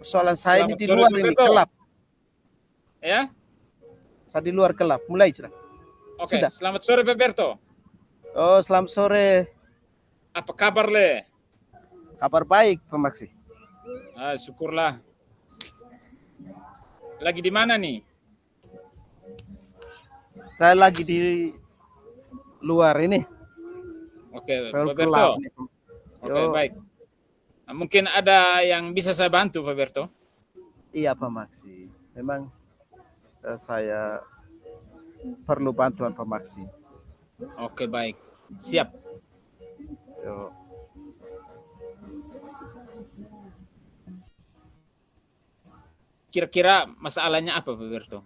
Soalan saya ini Selamat di sore, luar Pak ini Berto. kelap. Ya, Saya di luar kelap. Mulai sudah. oke. Sudah. Selamat sore, Pak Berto. Oh, selamat sore. Apa kabar, Le? Kabar baik, Pak Maksi. Syukurlah. Lagi di mana nih? Saya lagi di luar ini. Oke, Baru Pak kelap. Berto. Oke, baik. Mungkin ada yang bisa saya bantu, Pak Berto? Iya, Pak Maksi. Memang saya perlu bantuan Pak Maksi. Oke, baik. Siap. Yo. Kira-kira masalahnya apa, Pak Berto?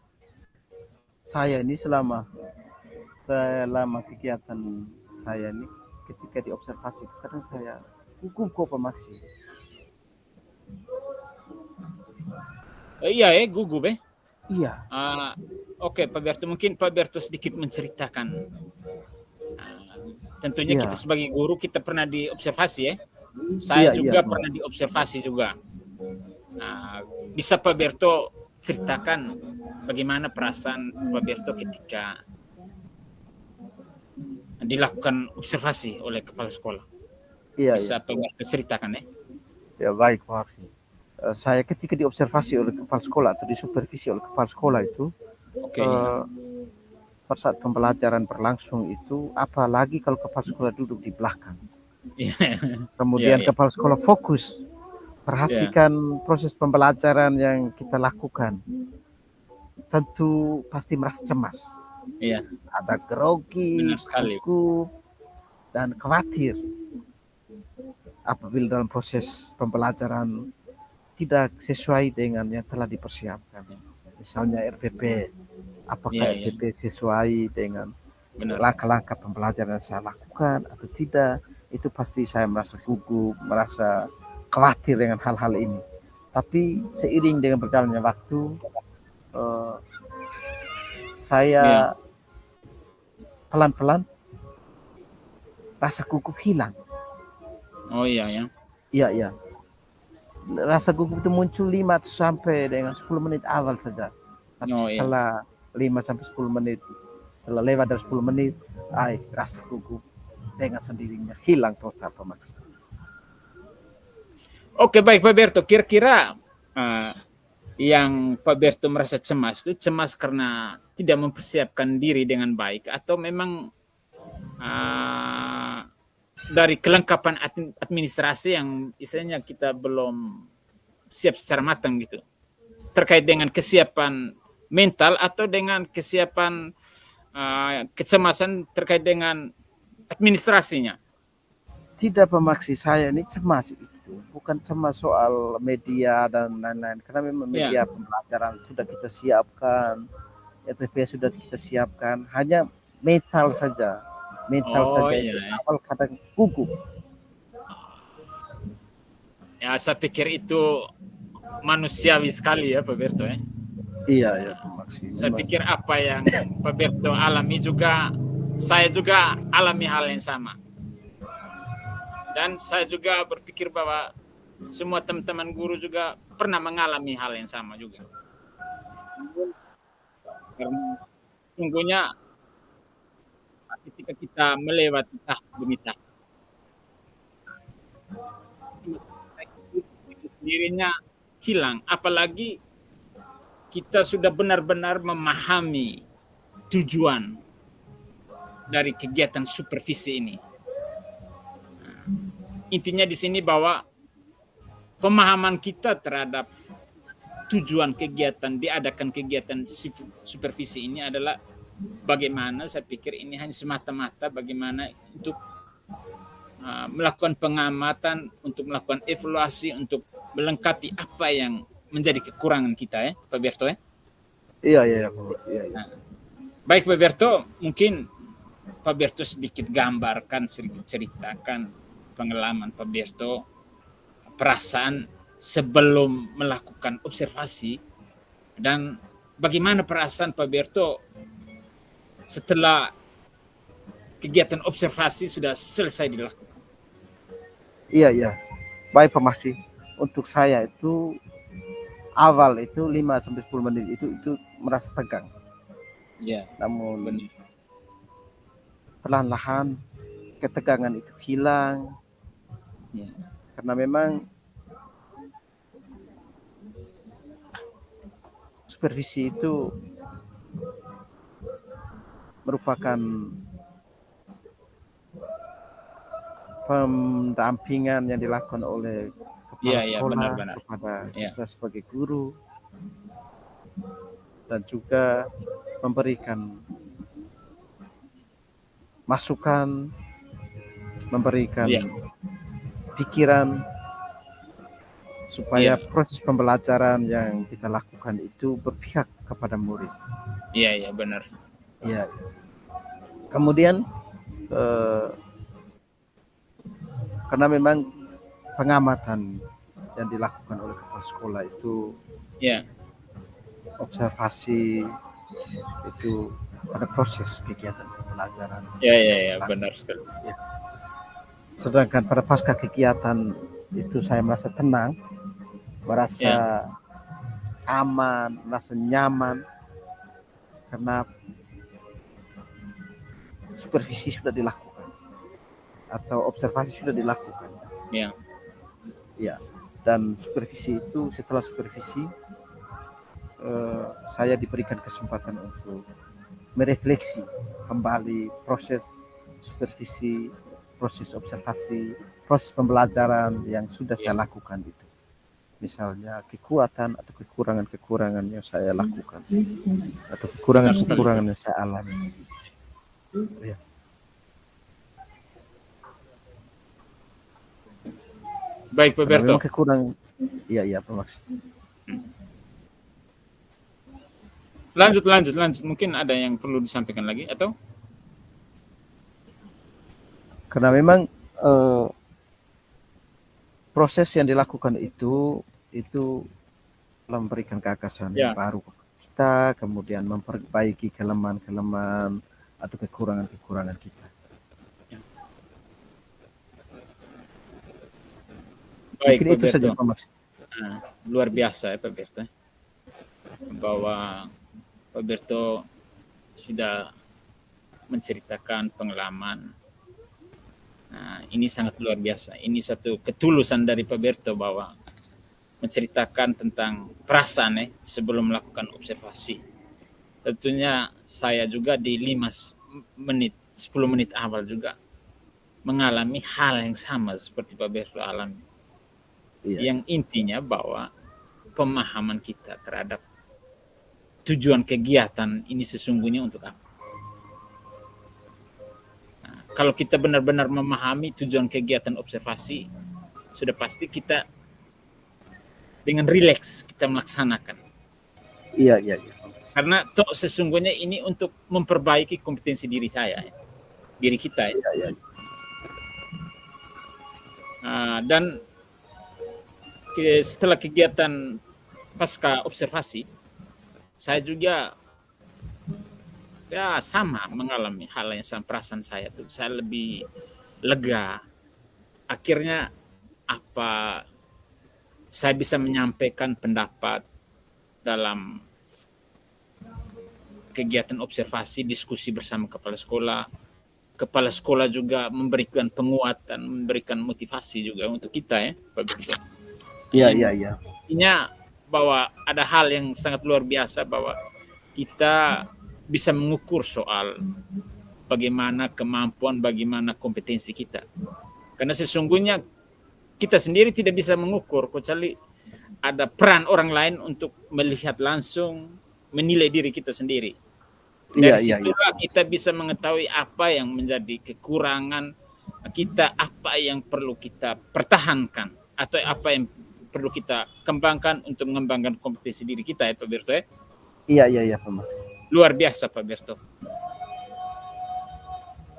Saya ini selama kegiatan saya ini ketika diobservasi itu kadang saya hukum kok Pak Maksi. Iya gugup Iya. Oke, Pak Berto, mungkin Pak Berto sedikit menceritakan. Tentunya kita sebagai guru kita pernah diobservasi ya. Saya juga pernah diobservasi juga. Bisa Pak Berto ceritakan bagaimana perasaan Pak Berto ketika dilakukan observasi oleh kepala sekolah? Bisa Pak Berto ceritakan ya? Ya baik Pak Maksi. Saya ketika diobservasi oleh kepala sekolah atau disupervisi oleh kepala sekolah itu, pada saat pembelajaran berlangsung itu, apalagi kalau kepala sekolah duduk di belakang. Kemudian kepala sekolah fokus perhatikan proses pembelajaran yang kita lakukan. Tentu pasti merasa cemas. Ada grogi, gugup, dan khawatir apabila dalam proses pembelajaran tidak sesuai dengan yang telah dipersiapkan. Misalnya RPP, apakah RPP sesuai dengan langkah-langkah pembelajaran yang saya lakukan atau tidak, itu pasti saya merasa gugup, merasa khawatir dengan hal-hal ini. Tapi seiring dengan berjalannya waktu, saya pelan-pelan rasa gugup hilang. Iya. Rasa gugup itu muncul 5 sampai dengan 10 menit awal saja. Tapi setelah 5 sampai 10 menit, setelah lewat dari 10 menit, rasa gugup dengan sendirinya hilang total Pak Maksi. Oke, baik Pak Berto. Kira-kira yang Pak Berto merasa cemas itu cemas karena tidak mempersiapkan diri dengan baik atau memang dari kelengkapan administrasi yang istilahnya kita belum siap secara matang gitu, terkait dengan kesiapan mental atau dengan kesiapan kecemasan terkait dengan administrasinya? Tidak Pak Maksi, saya ini cemas itu bukan cemas soal media dan lain-lain, karena memang media pembelajaran sudah kita siapkan, RPP sudah kita siapkan, hanya mental saja itu awal kadang gugup. Ya, saya pikir itu manusiawi sekali ya Pak Berto ya. Iya Pak Maksi. Saya pikir apa yang Pak Berto alami juga saya juga alami hal yang sama. Dan saya juga berpikir bahwa semua teman-teman guru juga pernah mengalami hal yang sama juga. Karena sungguhnya ketika kita melewati tahap demi tahap, itu sendirinya hilang. Apalagi kita sudah benar-benar memahami tujuan dari kegiatan supervisi ini. Intinya di sini bahwa pemahaman kita terhadap tujuan kegiatan, diadakan kegiatan supervisi ini adalah bagaimana, saya pikir ini hanya semata-mata bagaimana untuk melakukan pengamatan, untuk melakukan evaluasi, untuk melengkapi apa yang menjadi kekurangan kita ya Pak Berto ya. Iya Pak Maksi. Baik Pak Berto, mungkin Pak Berto sedikit gambarkan, sedikit ceritakan pengalaman Pak Berto, perasaan sebelum melakukan observasi, dan bagaimana perasaan Pak Berto setelah kegiatan observasi sudah selesai dilakukan. Iya. Baik Pak Maksi. untuk saya itu awal itu 5 sampai 10 menit itu merasa tegang. Ya, Namun benar. perlahan-lahan ketegangan itu hilang Ya, karena memang supervisi itu merupakan pendampingan yang dilakukan oleh kepala ya, sekolah benar-benar. kepada Ya, kita sebagai guru dan juga memberikan masukan, memberikan ya, pikiran supaya ya, proses pembelajaran yang kita lakukan itu berpihak kepada murid. ya, benar. Ya. Kemudian karena memang pengamatan yang dilakukan oleh kepala sekolah itu Ya, observasi itu pada proses kegiatan pembelajaran. ya, benar sekali. Sedangkan pada pasca kegiatan itu saya merasa tenang, Ya, merasa aman, merasa nyaman karena supervisi sudah dilakukan atau observasi sudah dilakukan. ya, Ya. Dan supervisi itu setelah supervisi saya diberikan kesempatan untuk merefleksi kembali proses supervisi, proses observasi, proses pembelajaran yang sudah saya lakukan itu. Misalnya kekuatan atau kekurangan-kekurangan yang saya lakukan atau kekurangan-kekurangan yang saya alami. Ya. Baik, Pak Karena Berto. memang kekurangan. Iya, Pak Max. Lanjut. Mungkin ada yang perlu disampaikan lagi atau? Karena memang proses yang dilakukan itu memberikan gagasan yang baru kepada kita, kemudian memperbaiki kelemahan-kelemahan atau kekurangan-kekurangan kita. Baik, mungkin Pak itu Berto. saja Pak Max. Luar biasa ya Pak Berto. Bahwa Pak Berto sudah menceritakan pengalaman. Nah, ini sangat luar biasa. Ini satu ketulusan dari Pak Berto bahwa menceritakan tentang perasaan sebelum melakukan observasi. Tentunya saya juga di 10 menit awal juga mengalami hal yang sama seperti Pak Berto alami. Yang intinya bahwa pemahaman kita terhadap tujuan kegiatan ini sesungguhnya untuk apa. Nah, kalau kita benar-benar memahami tujuan kegiatan observasi, sudah pasti kita dengan rileks kita melaksanakan. Iya. Karena toh sesungguhnya ini untuk memperbaiki kompetensi diri saya, diri kita. Iya. Dan setelah kegiatan pasca observasi, saya juga sama mengalami hal yang sama. Perasaan saya tuh saya lebih lega. Akhirnya saya bisa menyampaikan pendapat dalam kegiatan observasi, diskusi bersama kepala sekolah. Kepala sekolah juga memberikan penguatan, memberikan motivasi juga untuk kita Pak Berto. Iya. Intinya bahwa ada hal yang sangat luar biasa bahwa kita bisa mengukur soal bagaimana kemampuan, bagaimana kompetensi kita. Karena sesungguhnya kita sendiri tidak bisa mengukur kecuali ada peran orang lain untuk melihat langsung, menilai diri kita sendiri. Dari situlah kita bisa mengetahui apa yang menjadi kekurangan kita, apa yang perlu kita pertahankan, atau apa yang perlu kita kembangkan untuk mengembangkan kompetensi diri kita Pak Berto Iya Pak Max. Luar biasa Pak Berto.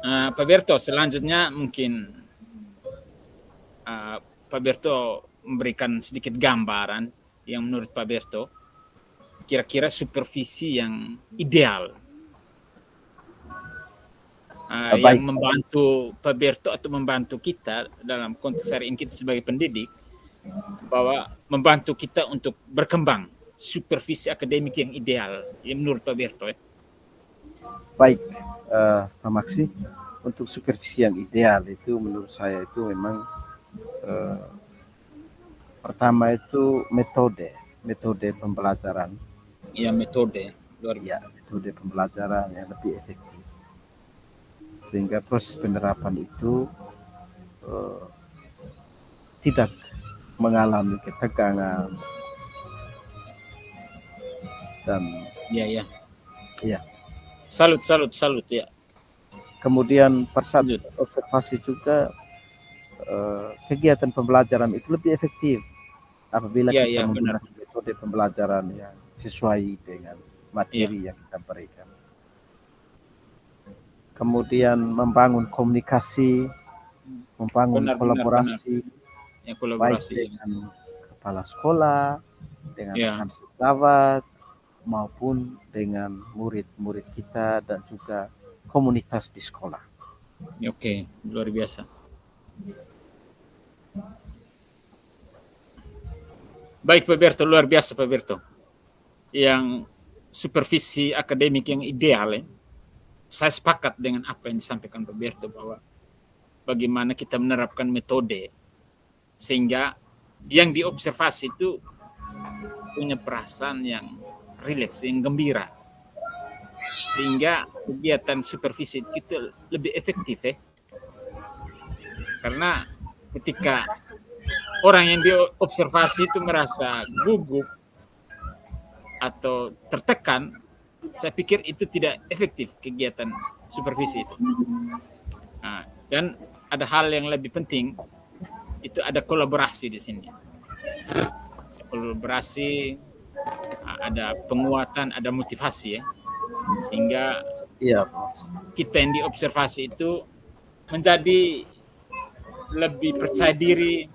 Pak Berto, selanjutnya mungkin Pak Berto memberikan sedikit gambaran yang menurut Pak Berto kira-kira supervisi yang ideal yang membantu Pak Berto atau membantu kita dalam konteks hari ini kita sebagai pendidik bahwa membantu kita untuk berkembang supervisi akademik yang ideal, ya menurut Pak Berto ya. Baik, Pak Maksi, untuk supervisi yang ideal itu menurut saya itu memang pertama itu metode pembelajaran. Ya metode luar Ya, metode pembelajaran yang lebih efektif. Sehingga proses penerapan itu tidak mengalami ketegangan dan ya. ya. Salut ya. Kemudian persatu observasi juga kegiatan pembelajaran itu lebih efektif apabila kita menggunakan metode pembelajaran yang sesuai dengan materi yang kita berikan. Kemudian membangun komunikasi, membangun kolaborasi, baik dengan kepala sekolah, dengan rekan sejawat, maupun dengan murid-murid kita dan juga komunitas di sekolah. Oke, luar biasa. Baik Pak Berto, luar biasa Pak Berto. Yang supervisi akademik yang ideal ya. Saya sepakat dengan apa yang disampaikan Pak Berto bahwa bagaimana kita menerapkan metode sehingga yang diobservasi itu punya perasaan yang rileks, yang gembira. Sehingga kegiatan supervisi kita lebih efektif ya. Karena ketika orang yang diobservasi itu merasa gugup atau tertekan, saya pikir itu tidak efektif kegiatan supervisi itu. Nah, dan ada hal yang lebih penting, itu ada kolaborasi di sini. Kolaborasi, ada penguatan, ada motivasi ya. Sehingga kita yang diobservasi itu menjadi lebih percaya diri,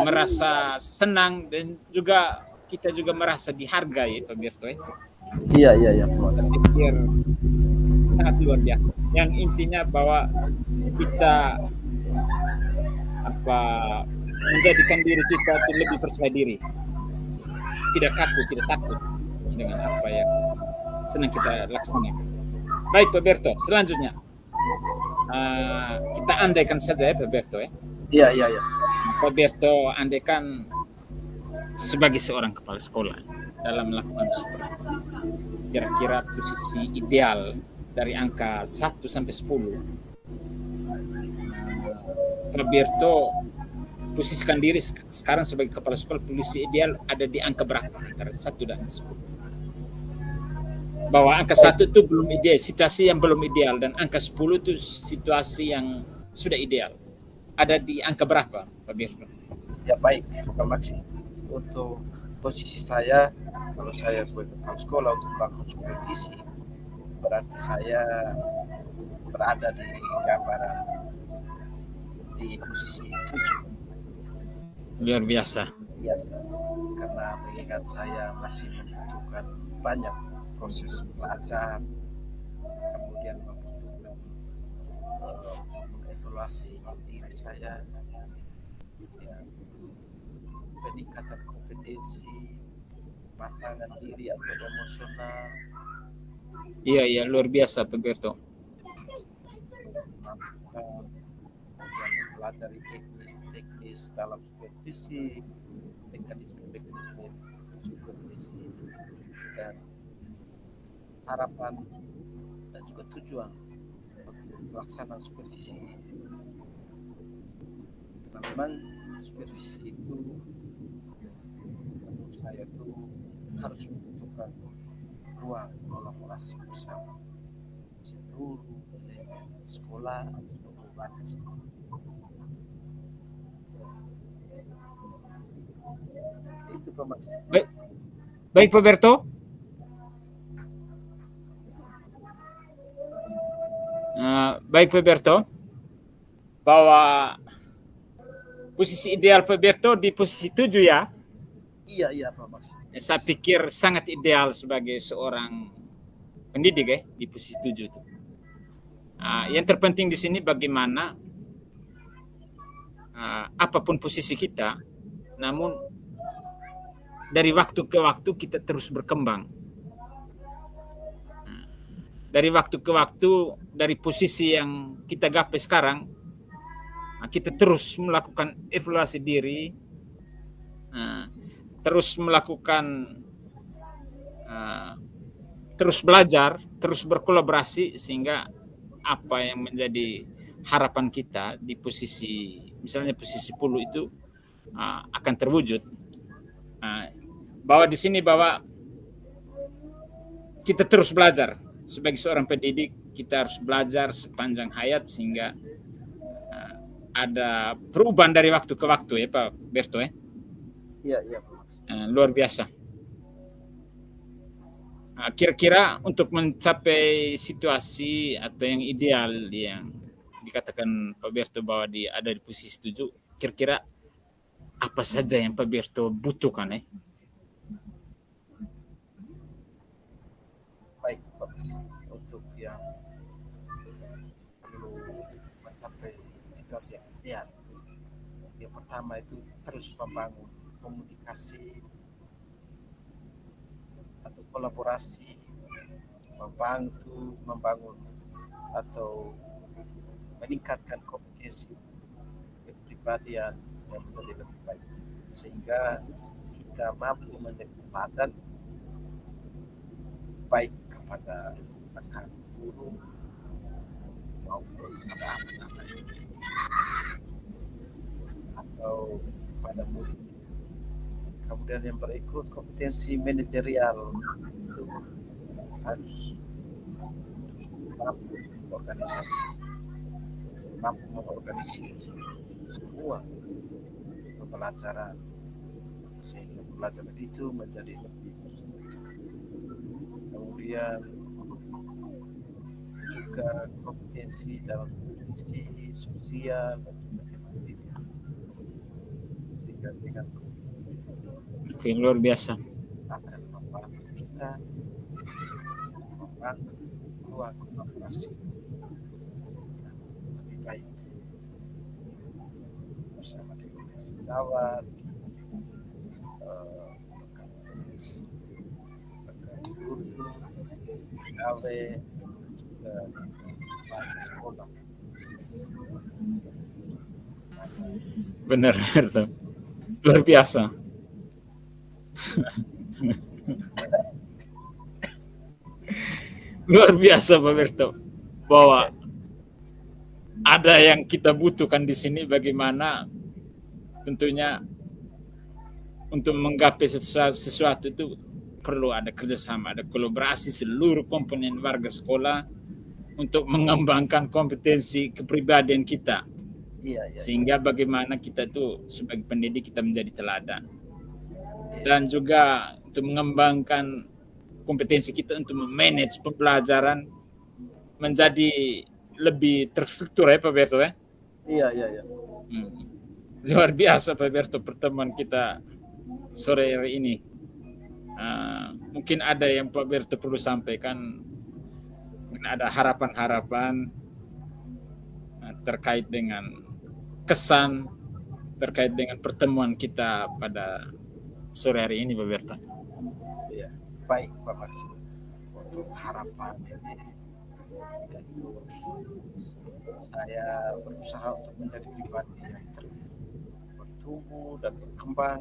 merasa senang, dan juga kita juga merasa dihargai Pak Berto ya. Iya. Saya pikir sangat luar biasa. Yang intinya bahwa kita menjadikan diri kita itu lebih percaya diri, tidak kaku, tidak takut dengan apa yang senang kita laksanakan. Baik Pak Berto, selanjutnya kita andaikan saja ya Pak Berto ya. Iya. Pak Berto andaikan sebagai seorang kepala sekolah dalam melakukan supervisi, kira-kira posisi ideal dari angka 1 sampai 10, Pak Berto posisikan diri sekarang sebagai kepala sekolah, posisi ideal ada di angka berapa antara 1 dan 10? Bahwa angka 1 itu belum ideal, situasi yang belum ideal, dan angka 10 itu situasi yang sudah ideal. Ada di angka berapa Pak Berto? Ya baik Pak Maksi. Untuk posisi saya, kalau saya sebagai kepala sekolah untuk melakukan supervisi, berarti saya berada di gambaran di posisi 7. Luar biasa. Ya, karena mengingat saya masih membutuhkan banyak proses belajar, kemudian membutuhkan mengevaluasi diri saya, ya, peningkatan kompetensi, matangan diri atau emosional. Iya, luar biasa Pak Berto. Kemudian mempelajari teknis dalam supervisi, mekanisme supervisi, dan harapan dan juga tujuan untuk pelaksanaan supervisi. Karena memang supervisi itu menurut saya itu harus membutuhkan ruang kolaborasi bersama seluruh sekolah atau lembaga sekolah. Itu Pak Mas. Baik Pak Berto. Baik Pak Berto, bahwa posisi ideal Pak Berto di posisi 7 ya. Iya Pak Mas. Saya pikir sangat ideal sebagai seorang pendidik ya di posisi 7 itu. Yang terpenting di sini bagaimana apapun posisi kita, namun dari waktu ke waktu kita terus berkembang. Dari waktu ke waktu, dari posisi yang kita gapai sekarang, kita terus melakukan evaluasi diri, terus melakukan, terus belajar, terus berkolaborasi, sehingga apa yang menjadi harapan kita di posisi, misalnya posisi 10 itu akan terwujud. Bahwa di sini bahwa kita terus belajar. Sebagai seorang pendidik, kita harus belajar sepanjang hayat sehingga ada perubahan dari waktu ke waktu, ya Pak Berto, ya? Iya. Luar biasa. Kira-kira untuk mencapai situasi atau yang ideal yang dikatakan Pak Berto bahwa ada di posisi 7, kira-kira apa saja yang Pak Berto butuhkan, ya? Baik, Pak Maksi. Untuk yang perlu mencapai situasi yang ideal, yang pertama itu terus membangun komunikasi atau kolaborasi, membangun atau meningkatkan kompetensi kepribadian yang menjadi lebih baik, sehingga kita mampu menjadi teladan baik kepada rekan guru maupun kepada anak-anak atau pada murid. Kemudian yang berikut, kompetensi manajerial itu harus mampu mengorganisir semua pembelajaran sehingga pembelajaran itu menjadi lebih terstruktur. Kemudian juga kompetensi dalam visi sosial dan juga politik, sehingga dengan Oke, luar biasa. akan membantu kita membangun ruang kolaborasi yang lebih baik bersama dengan sejawat, rekan guru, pegawai, juga pada sekolah. Benar, Berto. Luar biasa. Luar biasa Pak Berto, bahwa ada yang kita butuhkan di sini, bagaimana tentunya untuk menggapai sesuatu itu perlu ada kerjasama, ada kolaborasi seluruh komponen warga sekolah untuk mengembangkan kompetensi kepribadian kita. Sehingga bagaimana kita tuh sebagai pendidik kita menjadi teladan. Dan juga untuk mengembangkan kompetensi kita untuk memanage pembelajaran menjadi lebih terstruktur, ya Pak Berto, ya? Iya. Luar biasa Pak Berto pertemuan kita sore hari ini. Mungkin ada yang Pak Berto perlu sampaikan, mungkin ada harapan-harapan terkait dengan kesan, terkait dengan pertemuan kita pada sore hari ini Pak Berto. Iya, baik Pak Maksi. Untuk harapan ini, yaitu saya berusaha untuk menjadi pribadi yang terus bertumbuh dan berkembang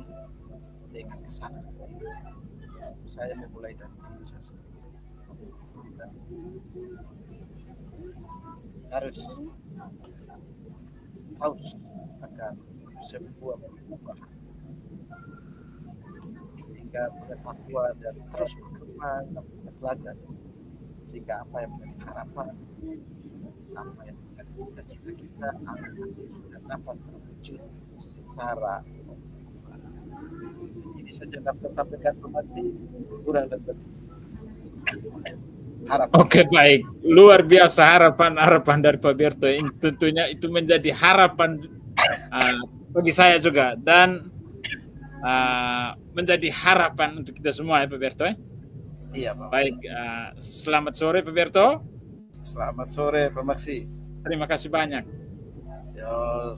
dengan kesadaran diri. Saya memulai dari diri saya sendiri. Dan harus akan sebuah perubahan, sehingga pengetahuan dan terus berkembang dan belajar, sehingga apa yang menjadi harapan, apa yang menjadi cita-cita kita akan dapat terwujud secara ini saja dapat sampaikan informasi kurang lebih harapan. Oke, baik, luar biasa harapan dari Pak Berto. Ini tentunya itu menjadi harapan bagi saya juga, dan menjadi harapan untuk kita semua, ya Pak Berto. Iya Pak. Baik, selamat sore Pak Berto. Selamat sore Pak Maksi. Terima kasih banyak. Yo.